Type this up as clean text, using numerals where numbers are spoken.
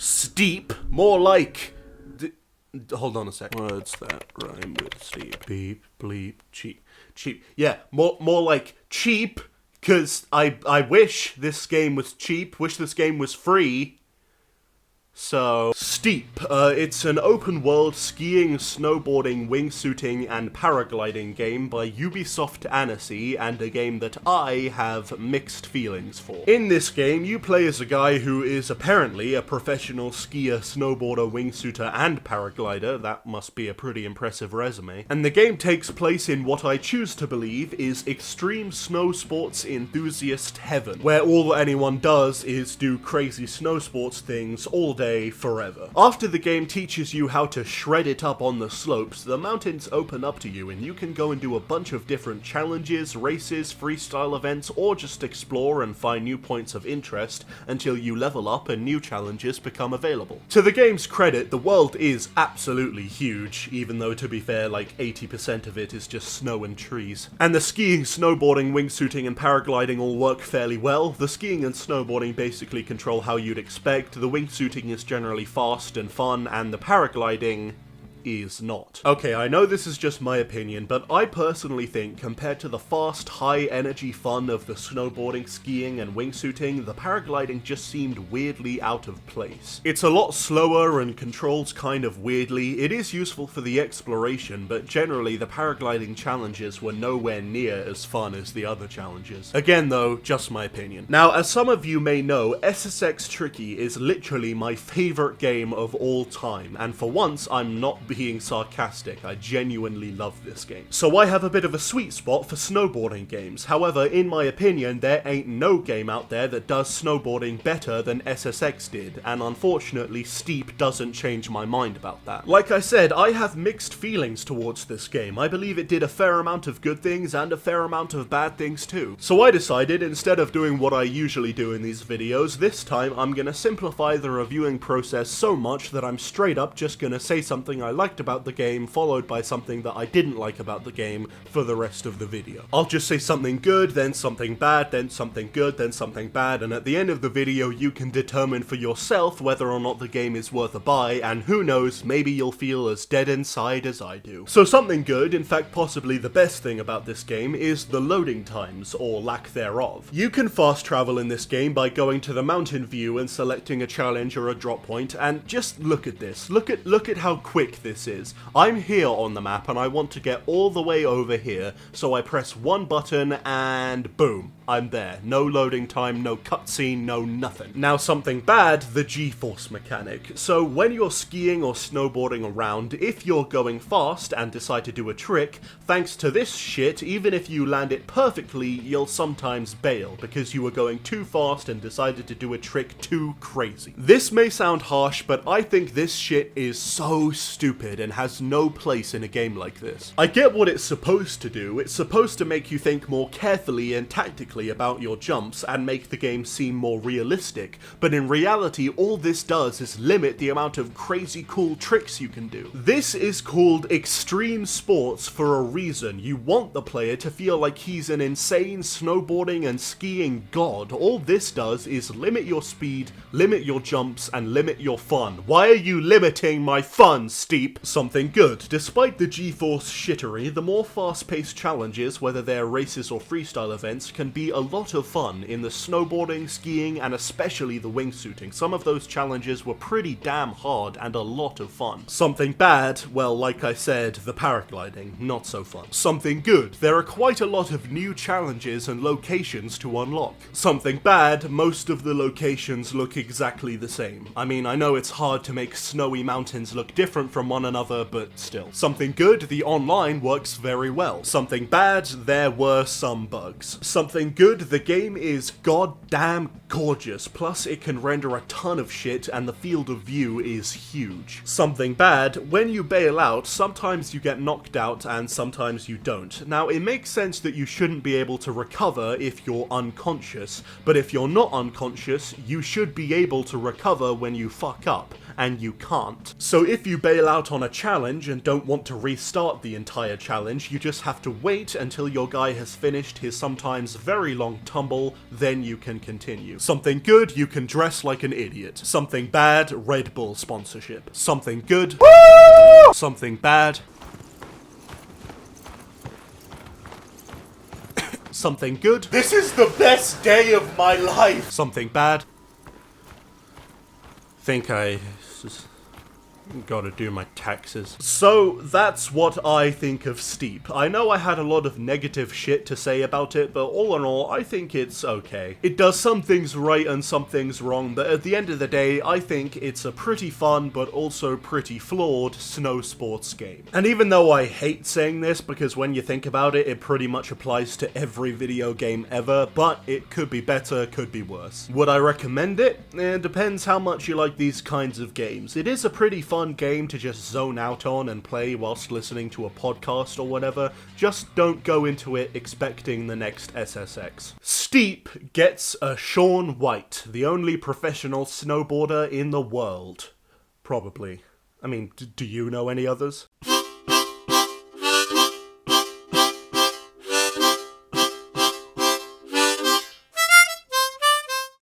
Steep, more like... hold on a sec. Words that rhyme with steep. Beep, bleep, cheap. Cheap. Yeah, more like cheap, because I wish this game was cheap, wish this game was free. So, Steep. It's an open-world skiing, snowboarding, wingsuiting, and paragliding game by Ubisoft Annecy, and a game that I have mixed feelings for. In this game, you play as a guy who is apparently a professional skier, snowboarder, wingsuiter, and paraglider. That must be a pretty impressive resume. And the game takes place in what I choose to believe is extreme snow sports enthusiast heaven, where all anyone does is do crazy snow sports things all day, forever. After the game teaches you how to shred it up on the slopes, the mountains open up to you and you can go and do a bunch of different challenges, races, freestyle events, or just explore and find new points of interest until you level up and new challenges become available. To the game's credit, the world is absolutely huge, even though to be fair, like 80% of it is just snow and trees. And the skiing, snowboarding, wingsuiting, and paragliding all work fairly well. The skiing and snowboarding basically control how you'd expect, the wingsuiting is generally fast and fun, and the paragliding is not. Okay, I know this is just my opinion, but I personally think compared to the fast, high-energy fun of the snowboarding, skiing, and wingsuiting, the paragliding just seemed weirdly out of place. It's a lot slower and controls kind of weirdly. It is useful for the exploration, but generally the paragliding challenges were nowhere near as fun as the other challenges. Again though, just my opinion. Now, as some of you may know, SSX Tricky is literally my favorite game of all time, and for once I'm not being sarcastic. I genuinely love this game. So I have a bit of a sweet spot for snowboarding games. However, in my opinion, there ain't no game out there that does snowboarding better than SSX did, and unfortunately Steep doesn't change my mind about that. Like I said, I have mixed feelings towards this game. I believe it did a fair amount of good things and a fair amount of bad things too. So I decided, instead of doing what I usually do in these videos, this time I'm gonna simplify the reviewing process so much that I'm straight up just gonna say something I liked about the game, followed by something that I didn't like about the game for the rest of the video. I'll just say something good, then something bad, then something good, then something bad, and at the end of the video you can determine for yourself whether or not the game is worth a buy, and who knows, maybe you'll feel as dead inside as I do. So something good, in fact possibly the best thing about this game, is the loading times, or lack thereof. You can fast travel in this game by going to the mountain view and selecting a challenge or a drop point, and just look at this. Look at how quick this is. I'm here on the map and I want to get all the way over here, so I press one button and boom, I'm there. No loading time, no cutscene, no nothing. Now something bad, the G-force mechanic. So when you're skiing or snowboarding around, if you're going fast and decide to do a trick, thanks to this shit, even if you land it perfectly, you'll sometimes bail because you were going too fast and decided to do a trick too crazy. This may sound harsh, but I think this shit is so stupid and has no place in a game like this. I get what it's supposed to do. It's supposed to make you think more carefully and tactically about your jumps and make the game seem more realistic, but in reality all this does is limit the amount of crazy cool tricks you can do. This is called extreme sports for a reason. You want the player to feel like he's an insane snowboarding and skiing god. All this does is limit your speed, limit your jumps, and limit your fun. Why are you limiting my fun, Steep? Something good. Despite the G-force shittery, the more fast-paced challenges, whether they're races or freestyle events, can be a lot of fun in the snowboarding, skiing, and especially the wingsuiting. Some of those challenges were pretty damn hard and a lot of fun. Something bad, well, like I said, the paragliding, not so fun. Something good, there are quite a lot of new challenges and locations to unlock. Something bad, most of the locations look exactly the same. I mean, I know it's hard to make snowy mountains look different from one another, but still. Something good, the online works very well. Something bad, there were some bugs. Something good, the game is goddamn gorgeous, plus it can render a ton of shit and the field of view is huge. Something bad, when you bail out, sometimes you get knocked out and sometimes you don't. Now, it makes sense that you shouldn't be able to recover if you're unconscious, but if you're not unconscious, you should be able to recover when you fuck up. and you can't. So if you bail out on a challenge and don't want to restart the entire challenge, you just have to wait until your guy has finished his sometimes very long tumble, then you can continue. Something good, you can dress like an idiot. Something bad, Red Bull sponsorship. Something good, woo! Something bad, something good. This is the best day of my life. Something bad. Think I just gotta do my taxes. So that's what I think of Steep. I know I had a lot of negative shit to say about it, but all in all, I think it's okay. It does some things right and some things wrong, but at the end of the day, I think it's a pretty fun, but also pretty flawed snow sports game. And even though I hate saying this, because when you think about it, it pretty much applies to every video game ever, but it could be better, could be worse. Would I recommend it? It depends how much you like these kinds of games. It is a pretty fun game to just zone out on and play whilst listening to a podcast or whatever. Just don't go into it expecting the next SSX. Steep gets a Shaun White, the only professional snowboarder in the world. Probably. I mean, do you know any others?